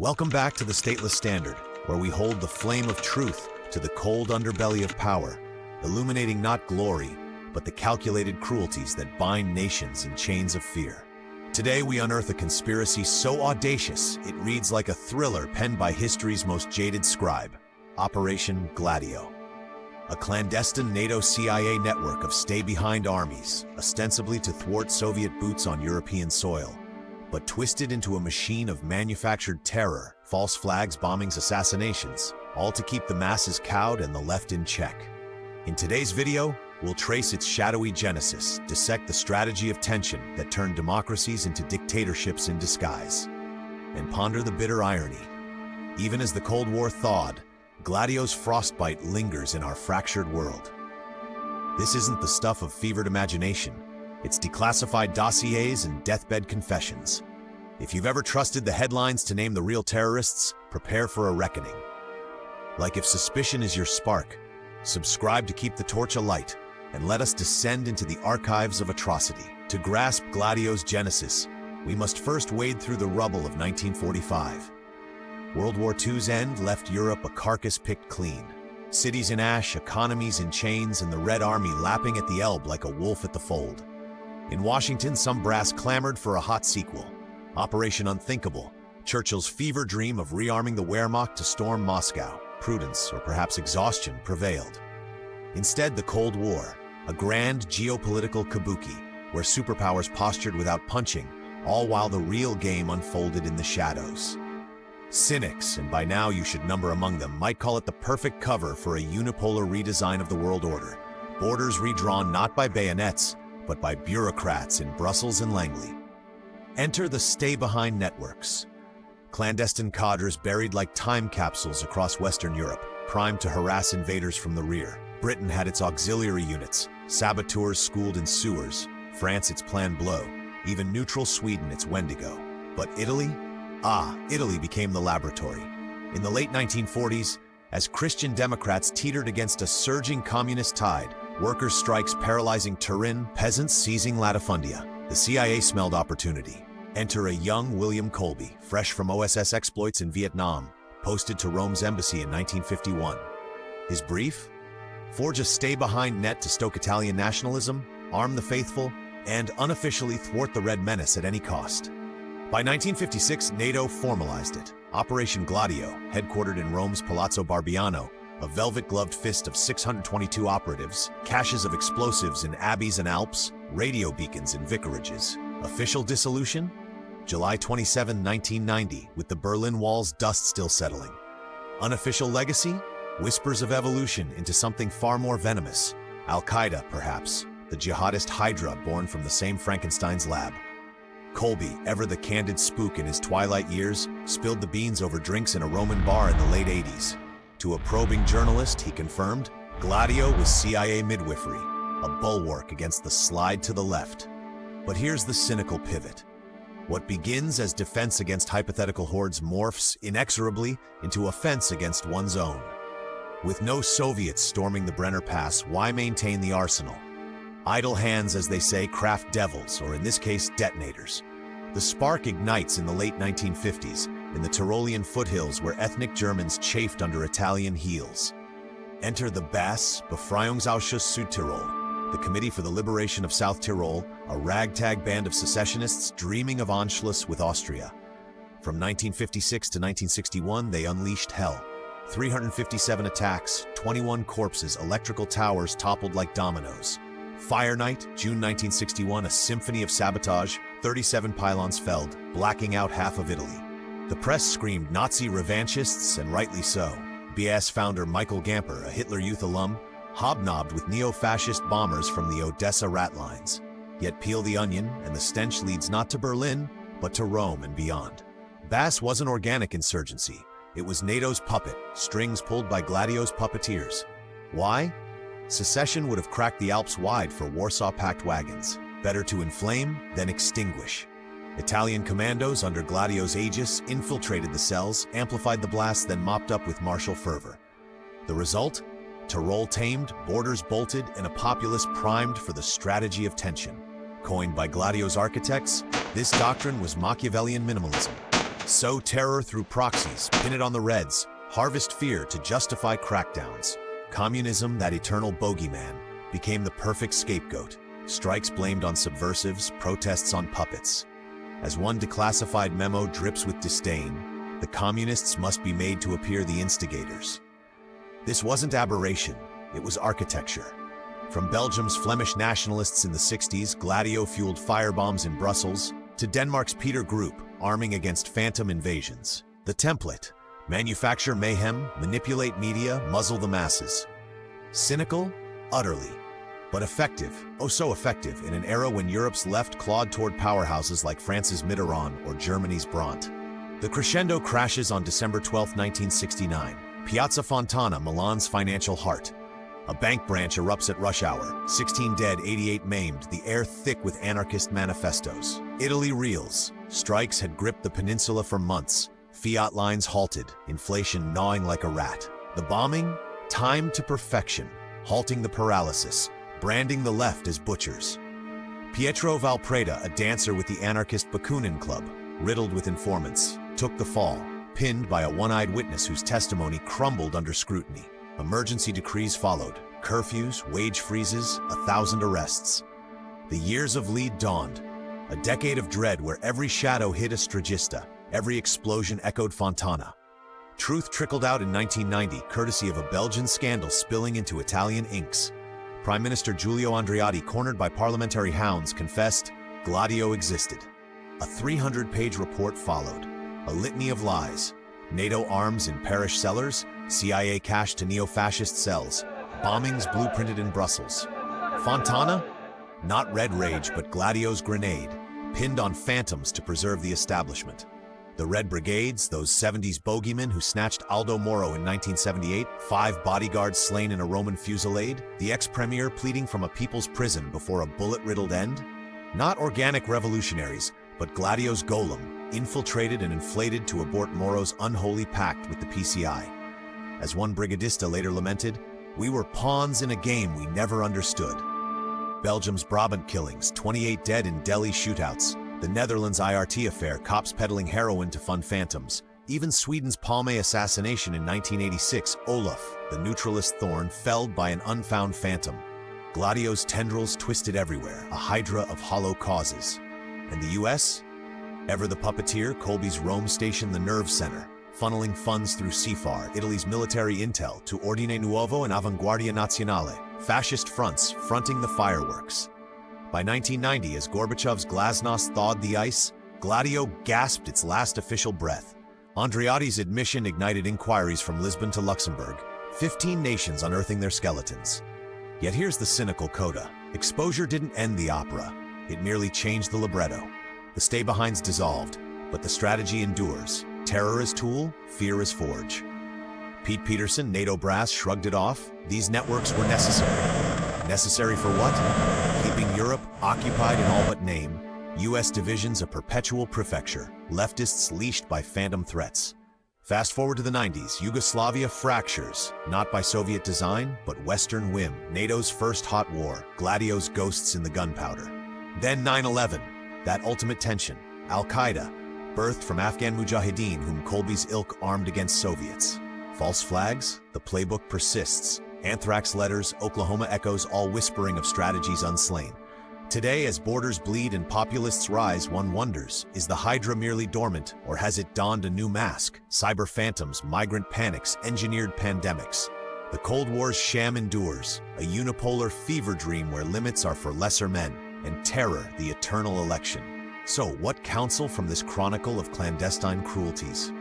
Welcome back to the Stateless Standard, where we hold the flame of truth to the cold underbelly of power, illuminating not glory, but the calculated cruelties that bind nations in chains of fear. Today we unearth a conspiracy so audacious it reads like a thriller penned by history's most jaded scribe, Operation Gladio. A clandestine NATO-CIA network of stay-behind armies, ostensibly to thwart Soviet boots on European soil, but twisted into a machine of manufactured terror, false flags, bombings, assassinations, all to keep the masses cowed and the left in check. In today's video, we'll trace its shadowy genesis, dissect the strategy of tension that turned democracies into dictatorships in disguise, and ponder the bitter irony. Even as the Cold War thawed, Gladio's frostbite lingers in our fractured world. This isn't the stuff of fevered imagination. It's declassified dossiers and deathbed confessions. If you've ever trusted the headlines to name the real terrorists, prepare for a reckoning. Like if suspicion is your spark, subscribe to keep the torch alight, and let us descend into the archives of atrocity. To grasp Gladio's genesis, we must first wade through the rubble of 1945. World War II's end left Europe a carcass picked clean. Cities in ash, economies in chains, and the Red Army lapping at the Elbe like a wolf at the fold. In Washington, some brass clamored for a hot sequel, Operation Unthinkable, Churchill's fever dream of rearming the Wehrmacht to storm Moscow. Prudence, or perhaps exhaustion, prevailed. Instead, the Cold War, a grand geopolitical kabuki, where superpowers postured without punching, all while the real game unfolded in the shadows. Cynics, and by now you should number among them, might call it the perfect cover for a unipolar redesign of the world order. Borders redrawn not by bayonets, but by bureaucrats in Brussels and Langley. Enter the stay-behind networks. Clandestine cadres buried like time capsules across Western Europe, primed to harass invaders from the rear. Britain had its auxiliary units, saboteurs schooled in sewers, France its Plan Blow, even neutral Sweden its Wendigo. But Italy? Italy became the laboratory. In the late 1940s, as Christian Democrats teetered against a surging communist tide, workers' strikes paralyzing Turin, peasants seizing latifundia, the CIA smelled opportunity. Enter a young William Colby, fresh from OSS exploits in Vietnam, posted to Rome's embassy in 1951. His brief? Forge a stay-behind net to stoke Italian nationalism, arm the faithful, and unofficially thwart the Red Menace at any cost. By 1956, NATO formalized it. Operation Gladio, headquartered in Rome's Palazzo Barbiano, a velvet-gloved fist of 622 operatives, caches of explosives in abbeys and Alps, radio beacons in vicarages. Official dissolution? July 27, 1990, with the Berlin Wall's dust still settling. Unofficial legacy? Whispers of evolution into something far more venomous. Al-Qaeda, perhaps, the jihadist hydra born from the same Frankenstein's lab. Colby, ever the candid spook in his twilight years, spilled the beans over drinks in a Roman bar in the late 80s. To a probing journalist, he confirmed, Gladio was CIA midwifery, a bulwark against the slide to the left. But here's the cynical pivot. What begins as defense against hypothetical hordes morphs inexorably into offense against one's own. With no Soviets storming the Brenner Pass, why maintain the arsenal? Idle hands, as they say, craft devils, or in this case, detonators. The spark ignites in the late 1950s, in the Tyrolean foothills where ethnic Germans chafed under Italian heels. Enter the BAS, Befreiungsausschuss Südtirol, the Committee for the Liberation of South Tyrol, a ragtag band of secessionists dreaming of Anschluss with Austria. From 1956 to 1961, they unleashed hell. 357 attacks, 21 corpses, electrical towers toppled like dominoes. Fire Night, June 1961, a symphony of sabotage, 37 pylons felled, blacking out half of Italy. The press screamed Nazi revanchists, and rightly so. BAS founder Michael Gamper, a Hitler Youth alum, hobnobbed with neo-fascist bombers from the Odessa ratlines. Yet peel the onion, and the stench leads not to Berlin, but to Rome and beyond. BAS wasn't organic insurgency. It was NATO's puppet, strings pulled by Gladio's puppeteers. Why? Secession would have cracked the Alps wide for Warsaw Pact wagons. Better to inflame than extinguish. Italian commandos under Gladio's aegis infiltrated the cells, amplified the blast, then mopped up with martial fervor. The result? Tyrol tamed, borders bolted, and a populace primed for the strategy of tension. Coined by Gladio's architects, this doctrine was Machiavellian minimalism. Sow terror through proxies, pin it on the Reds, harvest fear to justify crackdowns. Communism, that eternal bogeyman, became the perfect scapegoat. Strikes blamed on subversives, protests on puppets. As one declassified memo drips with disdain, the communists must be made to appear the instigators. This wasn't aberration, it was architecture. From Belgium's Flemish nationalists in the 60s, Gladio-fueled firebombs in Brussels, to Denmark's Peter Group, arming against phantom invasions. The template: manufacture mayhem, manipulate media, muzzle the masses. Cynical? Utterly. But effective, oh so effective, in an era when Europe's left clawed toward powerhouses like France's Mitterrand or Germany's Brandt. The crescendo crashes on December 12, 1969. Piazza Fontana, Milan's financial heart. A bank branch erupts at rush hour. 16 dead, 88 maimed, the air thick with anarchist manifestos. Italy reels. Strikes had gripped the peninsula for months. Fiat lines halted, inflation gnawing like a rat. The bombing? Timed to perfection, halting the paralysis, branding the left as butchers. Pietro Valpreda, a dancer with the anarchist Bakunin Club, riddled with informants, took the fall, pinned by a one-eyed witness whose testimony crumbled under scrutiny. Emergency decrees followed, curfews, wage freezes, 1,000 arrests. The years of lead dawned, a decade of dread where every shadow hid a stragista, every explosion echoed Fontana. Truth trickled out in 1990, courtesy of a Belgian scandal spilling into Italian inks. Prime Minister Giulio Andreotti, cornered by parliamentary hounds, confessed Gladio existed. A 300-page report followed, a litany of lies. NATO arms in parish cellars, CIA cash to neo-fascist cells, bombings blueprinted in Brussels. Fontana? Not red rage, but Gladio's grenade, pinned on phantoms to preserve the establishment. The Red Brigades, those 70s bogeymen who snatched Aldo Moro in 1978, 5 bodyguards slain in a Roman fusillade, the ex-premier pleading from a people's prison before a bullet-riddled end? Not organic revolutionaries, but Gladio's golem, infiltrated and inflated to abort Moro's unholy pact with the PCI. As one brigadista later lamented, "We were pawns in a game we never understood." Belgium's Brabant killings, 28 dead in Delhi shootouts. The Netherlands' IRT affair, cops peddling heroin to fund phantoms. Even Sweden's Palme assassination in 1986, Olof, the neutralist thorn, felled by an unfound phantom. Gladio's tendrils twisted everywhere, a hydra of hollow causes. And the US? Ever the puppeteer, Colby's Rome station the nerve center, funneling funds through CFAR, Italy's military intel, to Ordine Nuovo and Avanguardia Nazionale, fascist fronts fronting the fireworks. By 1990, as Gorbachev's glasnost thawed the ice, Gladio gasped its last official breath. Andreotti's admission ignited inquiries from Lisbon to Luxembourg, 15 nations unearthing their skeletons. Yet here's the cynical coda. Exposure didn't end the opera. It merely changed the libretto. The stay-behinds dissolved, but the strategy endures. Terror as tool, fear as forge. Pete Peterson, NATO brass, shrugged it off. These networks were necessary. Necessary for what? Keeping Europe occupied in all but name, US divisions a perpetual prefecture, leftists leashed by phantom threats. Fast forward to the 90s, Yugoslavia fractures, not by Soviet design, but Western whim, NATO's first hot war, Gladio's ghosts in the gunpowder. Then 9/11, that ultimate tension, Al-Qaeda, birthed from Afghan mujahideen whom Colby's ilk armed against Soviets. False flags? The playbook persists. Anthrax letters, Oklahoma echoes, all whispering of strategies unslain. Today, as borders bleed and populists rise, one wonders, is the Hydra merely dormant, or has it donned a new mask? Cyber phantoms, migrant panics, engineered pandemics. The Cold War's sham endures, a unipolar fever dream where limits are for lesser men, and terror the eternal election. So, what counsel from this chronicle of clandestine cruelties?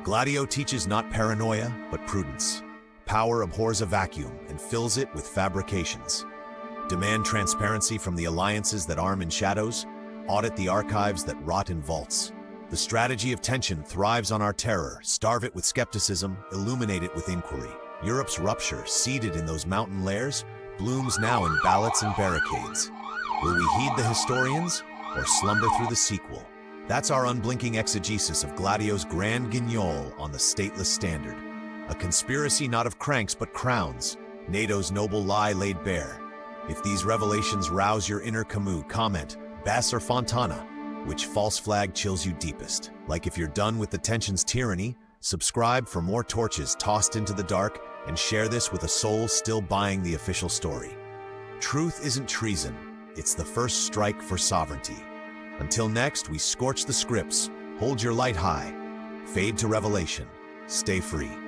Gladio teaches not paranoia, but prudence. Power abhors a vacuum and fills it with fabrications. Demand transparency from the alliances that arm in shadows. Audit the archives that rot in vaults. The strategy of tension thrives on our terror. Starve it with skepticism, illuminate it with inquiry. Europe's rupture, seeded in those mountain lairs, blooms now in ballots and barricades. Will we heed the historians, or slumber through the sequel? That's our unblinking exegesis of Gladio's grand guignol on the stateless standard. A conspiracy not of cranks but crowns, NATO's noble lie laid bare. If these revelations rouse your inner Camus, comment, Bass or Fontana. Which false flag chills you deepest? Like if you're done with the tension's tyranny, subscribe for more torches tossed into the dark and share this with a soul still buying the official story. Truth isn't treason, it's the first strike for sovereignty. Until next, we scorch the scripts, hold your light high, fade to revelation, stay free.